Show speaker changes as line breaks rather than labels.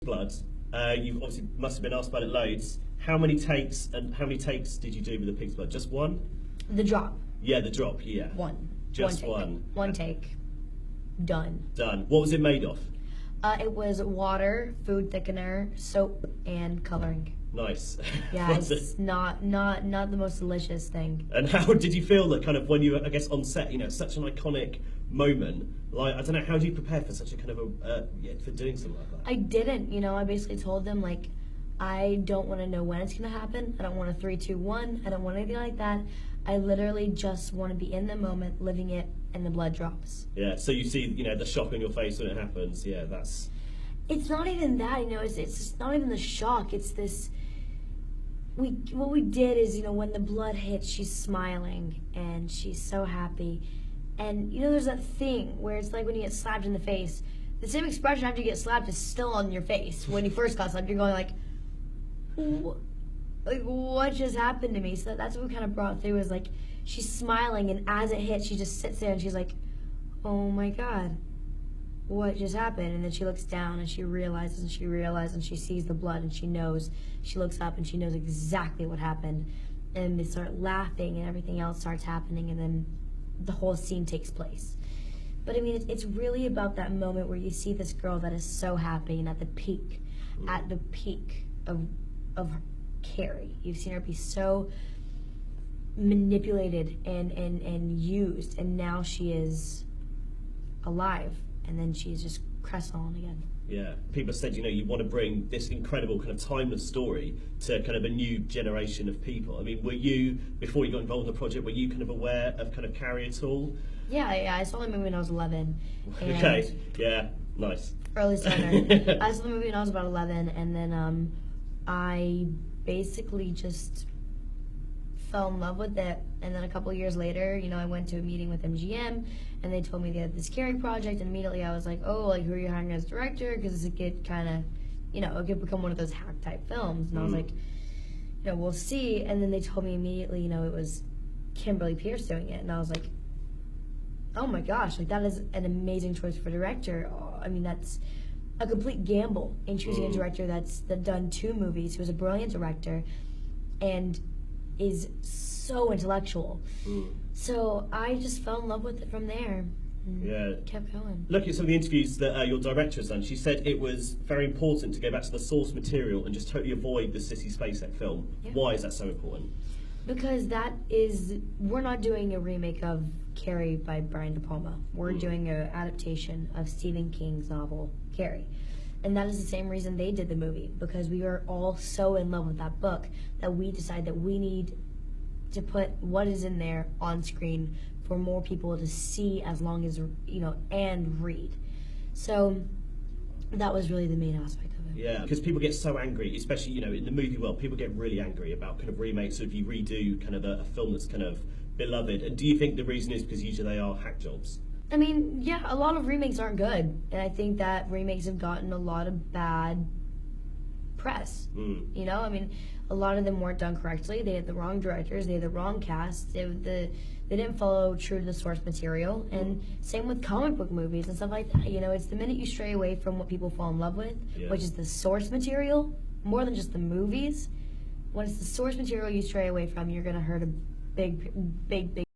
blood. You obviously must have been asked about it loads. How many takes did you do with the pig's blood? Just one?
The drop.
Yeah, the drop. Yeah.
One.
Just
take.
one.
One take. Done.
Done. What was it made of?
It was water, food thickener, soap, and coloring.
Nice.
Yeah, it's not the most delicious thing.
And how did you feel that kind of when you were, I guess, on set? You know, such an iconic moment. Like, I don't know, how do you prepare for such a kind of for doing something like that?
I didn't. You know, I basically told them like, I don't want to know when it's gonna happen. I don't want a 3, 2, 1. I don't want anything like that. I literally just want to be in the moment, living it, and the blood drops.
Yeah. So you see, you know, the shock on your face when it happens. Yeah, that's.
It's not even that, you know. It's not even the shock. It's this. What we did is, you know, when the blood hits, she's smiling and she's so happy, and you know, there's that thing where it's like when you get slapped in the face. The same expression after you get slapped is still on your face. When you first got slapped, you're going like, what just happened to me? So that's what we kind of brought through, is like, she's smiling, and as it hits, she just sits there and she's like, oh my God, what just happened? And then she looks down and she realizes and she sees the blood and she knows. She looks up and she knows exactly what happened. And they start laughing and everything else starts happening, and then the whole scene takes place. But I mean, it's really about that moment where you see this girl that is so happy and at the peak of Carrie. You've seen her be so manipulated and used, and now she is alive, and then she's just crestfallen again.
Yeah, people said, you know, you want to bring this incredible kind of timeless story to kind of a new generation of people. I mean, were you, before you got involved in the project, were you kind of aware of kind of Carrie at all?
Yeah, I saw the movie when I was 11.
Okay, yeah, nice.
Early starter. I saw the movie when I was about 11, and then I basically just fell in love with it. And then a couple years later, you know, I went to a meeting with MGM, and they told me they had this Carrie project, and immediately I was like, oh, like, who are you hiring as director? Because it could kind of, you know, it could become one of those hack type films. And I was like, you know, we'll see. And then they told me immediately, you know, it was Kimberly Pierce doing it, and I was like, oh my gosh, like, that is an amazing choice for director. Oh, I mean, that's a complete gamble in choosing a director that's done 2 movies, who's a brilliant director, and is so intellectual. So I just fell in love with it from there.
Yeah.
Kept going.
Looking at some of the interviews that your director has done, she said it was very important to go back to the source material and just totally avoid the City Spacek film. Yeah. Why is that so important?
Because we're not doing a remake of Carrie by Brian De Palma. We're doing an adaptation of Stephen King's novel, Carrie. And that is the same reason they did the movie, because we were all so in love with that book that we decided that we need to put what is in there on screen for more people to see, as long as, you know, and read. So that was really the main aspect of it.
Yeah, because people get so angry, especially, you know, in the movie world, people get really angry about kind of remakes, or if you redo kind of a film that's kind of beloved. And do you think the reason is because usually they are hack jobs?
I mean, yeah, a lot of remakes aren't good, and I think that remakes have gotten a lot of bad press. You know, I mean, a lot of them weren't done correctly. They had the wrong directors, they had the wrong cast, they didn't follow true to the source material, and same with comic book movies and stuff like that. You know, it's the minute you stray away from what people fall in love with, which is the source material, more than just the movies. When it's the source material you stray away from, you're going to hurt a big